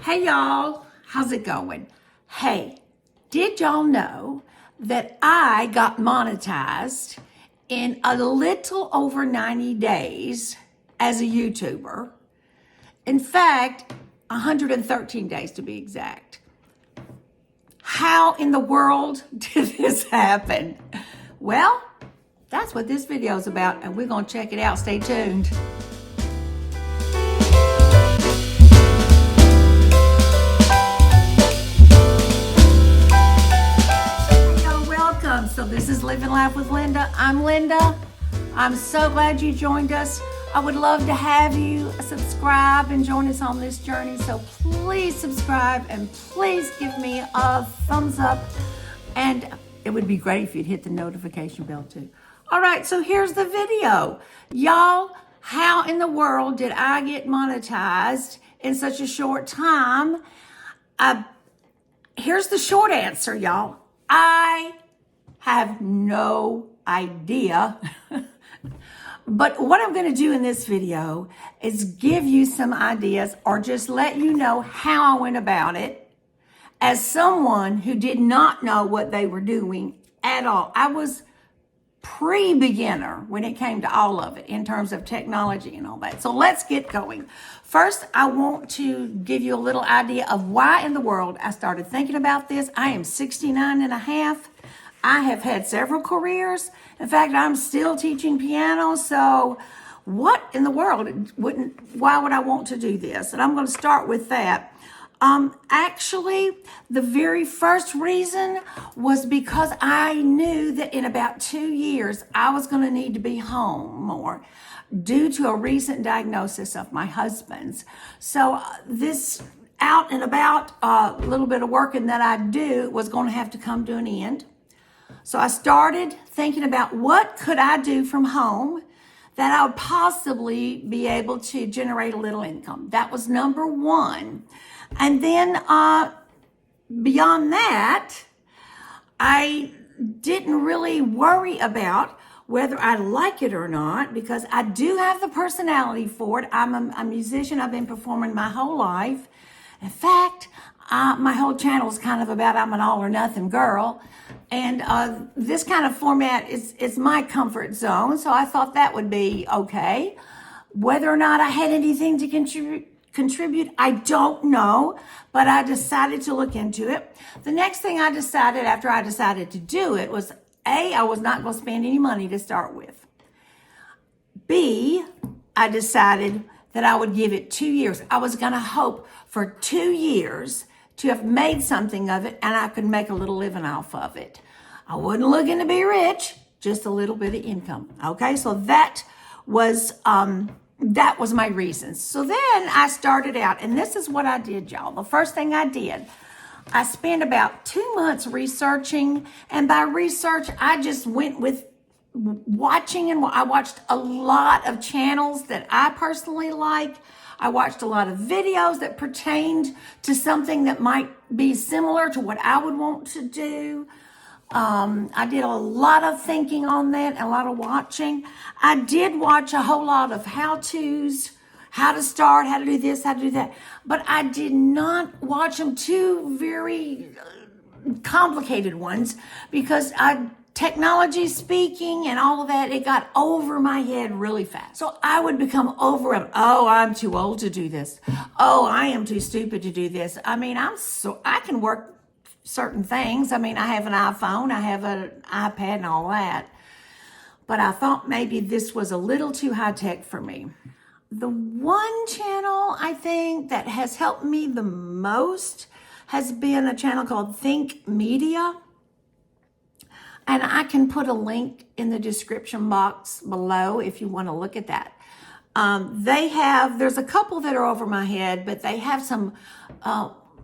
Hey y'all, how's it going? Hey, did y'all know that I got monetized in a little over 90 days as a YouTuber? In fact, 113 days to be exact. How in the world did this happen? Well, that's what this video is about, and we're gonna check it out. Stay tuned. So this is Living Life with Linda. I'm Linda. I'm so glad you joined us. I would love to have you subscribe and join us on this journey. So please subscribe and please give me a thumbs up. And it would be great if you'd hit the notification bell too. All right, so here's the video. Y'all, how in the world did I get monetized in such a short time? Here's the short answer, y'all. I have no idea. But what I'm going to do in this video is give you some ideas or just let you know how I went about it as someone who did not know what they were doing at all. I was pre-beginner when it came to all of it in terms of technology and all that. So let's get going. First, I want to give you a little idea of why in the world I started thinking about this. I am 69 and a half. I have had several careers. In fact, I'm still teaching piano. So what in the world why would I want to do this? And I'm going to start with that. Actually, the very first reason was because I knew that in about 2 years, I was going to need to be home more due to a recent diagnosis of my husband's. So this out and about little bit of working that I do was going to have to come to an end. So I started thinking about what could I do from home that I would possibly be able to generate a little income. That was number one. And then beyond that, I didn't really worry about whether I like it or not because I do have the personality for it. I'm a musician. I've been performing my whole life. In fact, my whole channel is kind of about I'm an all or nothing girl. And this kind of format is my comfort zone. So I thought that would be okay. Whether or not I had anything to contribute, I don't know. But I decided to look into it. The next thing I decided after I decided to do it was, A, I was not going to spend any money to start with. B, I decided that I would give it 2 years. I was going to hope for 2 years to have made something of it and I could make a little living off of it. I wasn't looking to be rich, just a little bit of income. Okay, so that was my reasons. So then I started out, and this is what I did, y'all. The first thing I did, I spent about 2 months researching, and by research, I just went with watching, and I watched a lot of channels that I personally like. I watched a lot of videos that pertained to something that might be similar to what I would want to do. I did a lot of thinking on that, a lot of watching. I did watch a whole lot of how-tos, how to start, how to do this, how to do that. But I did not watch them too very complicated ones because technology speaking and all of that, it got over my head really fast. So I would become oh, I'm too old to do this. Oh, I am too stupid to do this. I mean, I can work certain things. I mean, I have an iPhone, I have an iPad and all that. But I thought maybe this was a little too high tech for me. The one channel I think that has helped me the most has been a channel called Think Media. And I can put a link in the description box below if you want to look at that. There's a couple that are over my head, but they have some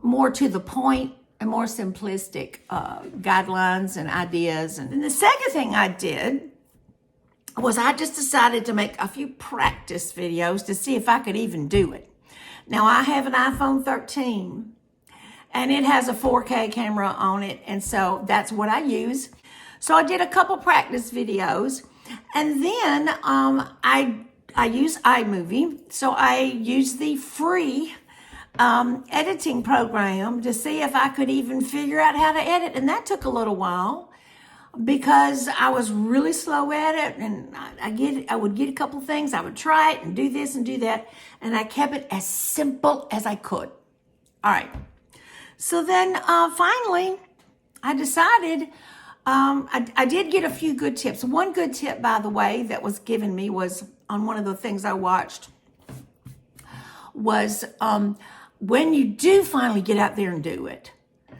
more to the point and more simplistic guidelines and ideas. And the second thing I did was I just decided to make a few practice videos to see if I could even do it. Now, I have an iPhone 13, and it has a 4K camera on it, and so that's what I use. So I did a couple practice videos, and then I use iMovie. So I use the free editing program to see if I could even figure out how to edit. And that took a little while because I was really slow at it. And I would get a couple things. I would try it and do this and do that. And I kept it as simple as I could. All right. So then finally, I decided I did get a few good tips. One good tip, by the way, that was given me was on one of the things I watched was when you do finally get out there and do it,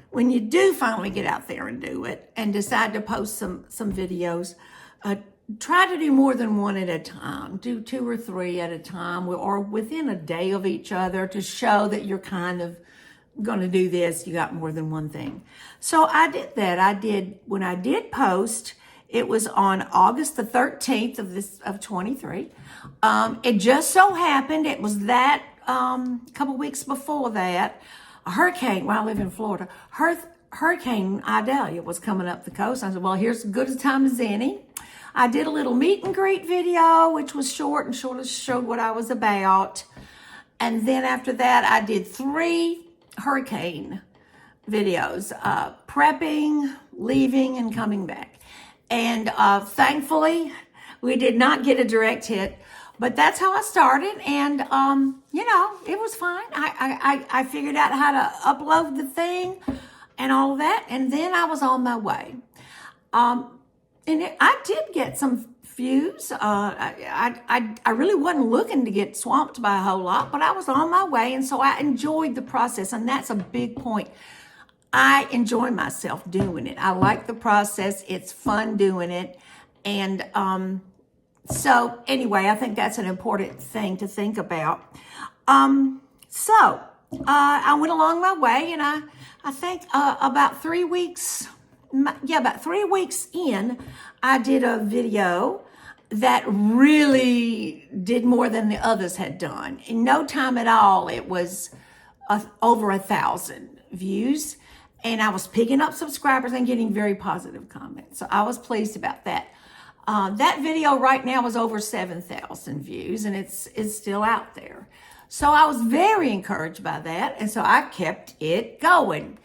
when you do finally get out there and do it and decide to post some videos, try to do more than one at a time. Do 2 or 3 at a time or within a day of each other to show that you're kind of going to do this. You got more than one thing. So I did that. When I did post, it was on August the 13th of 23. It just so happened it was that couple weeks before that, a hurricane, while I live in Florida, Hurricane Idalia was coming up the coast. I said, well, here's as good a time as any. I did a little meet and greet video, which was short and sort of showed what I was about. And then after that, I did 3 hurricane videos, prepping, leaving, and coming back. And thankfully, we did not get a direct hit, but that's how I started. And, it was fine. I figured out how to upload the thing and all of that. And then I was on my way. I did get some views. I really wasn't looking to get swamped by a whole lot, but I was on my way. And so I enjoyed the process. And that's a big point. I enjoy myself doing it. I like the process. It's fun doing it. And so anyway, I think that's an important thing to think about. So I went along my way, and I think about 3 weeks, about 3 weeks in, I did a video that really did more than the others had done. In no time at all, it was over 1,000 views. And I was picking up subscribers and getting very positive comments. So I was pleased about that. That video right now is over 7,000 views, and it's still out there. So I was very encouraged by that. And so I kept it going.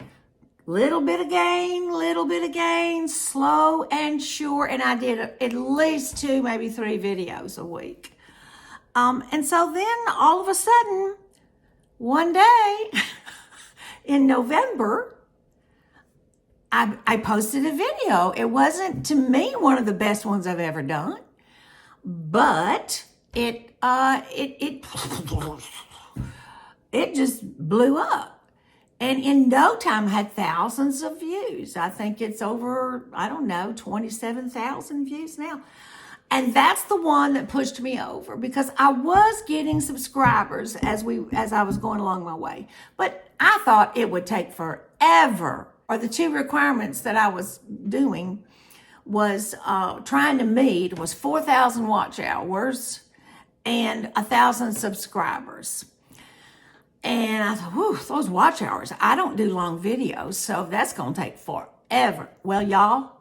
Little bit of gain, slow and sure. And I did at least 2, maybe 3 videos a week. And so then all of a sudden, one day in November, I posted a video. It wasn't, to me, one of the best ones I've ever done, but it just blew up. And in no time had thousands of views. I think it's over, 27,000 views now. And that's the one that pushed me over, because I was getting subscribers as I was going along my way. But I thought it would take forever. Or the 2 requirements that I was doing was trying to meet was 4,000 watch hours and 1,000 subscribers. And I thought, whew, those watch hours, I don't do long videos, so that's going to take forever. Well, y'all,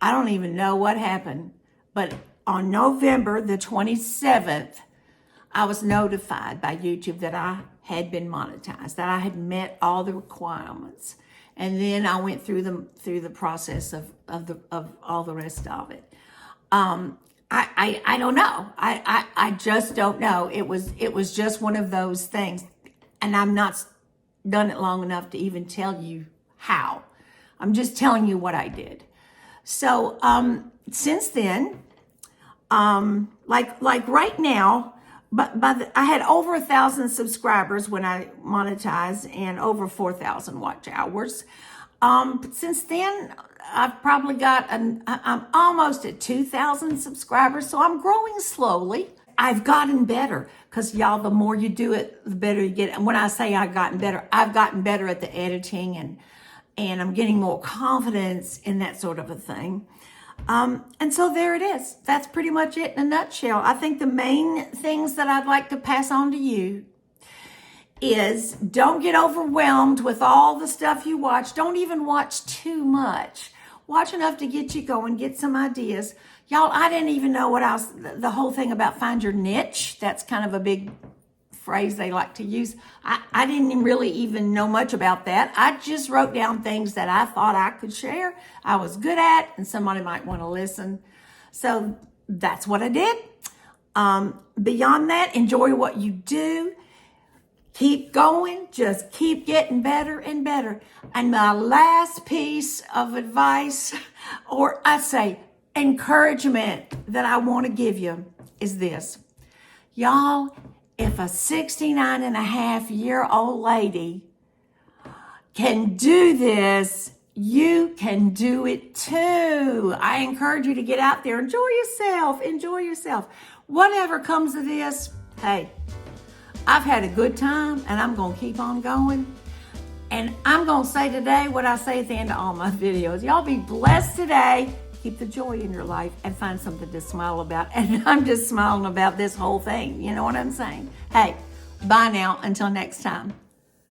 I don't even know what happened, but on November the 27th, I was notified by YouTube that I had been monetized, that I had met all the requirements. And then I went through the process of all the rest of it. I don't know. I just don't know. It was just one of those things. And I'm not done it long enough to even tell you how. I'm just telling you what I did. So since then, like right now, I had over 1,000 subscribers when I monetized and over 4,000 watch hours. But since then, I've probably I'm almost at 2,000 subscribers. So I'm growing slowly. I've gotten better, because y'all, the more you do it, the better you get. And when I say I've gotten better at the editing, and I'm getting more confidence in that sort of a thing. And so there it is. That's pretty much it in a nutshell. I think the main things that I'd like to pass on to you is don't get overwhelmed with all the stuff you watch. Don't even watch too much. Watch enough to get you going, get some ideas. Y'all, I didn't even know what else, the whole thing about find your niche. That's kind of a big phrase they like to use. I didn't really even know much about that. I just wrote down things that I thought I could share, I was good at, and somebody might want to listen. So that's what I did. Beyond that, enjoy what you do. Keep going. Just keep getting better and better. And my last piece of advice, or I say encouragement that I want to give you is this. Y'all, if a 69-and-a-half-year-old lady can do this, you can do it too. I encourage you to get out there. Enjoy yourself. Enjoy yourself. Whatever comes of this, hey, I've had a good time and I'm going to keep on going. And I'm going to say today what I say at the end of all my videos. Y'all be blessed today. Keep the joy in your life and find something to smile about. And I'm just smiling about this whole thing. You know what I'm saying? Hey, bye now. Until next time.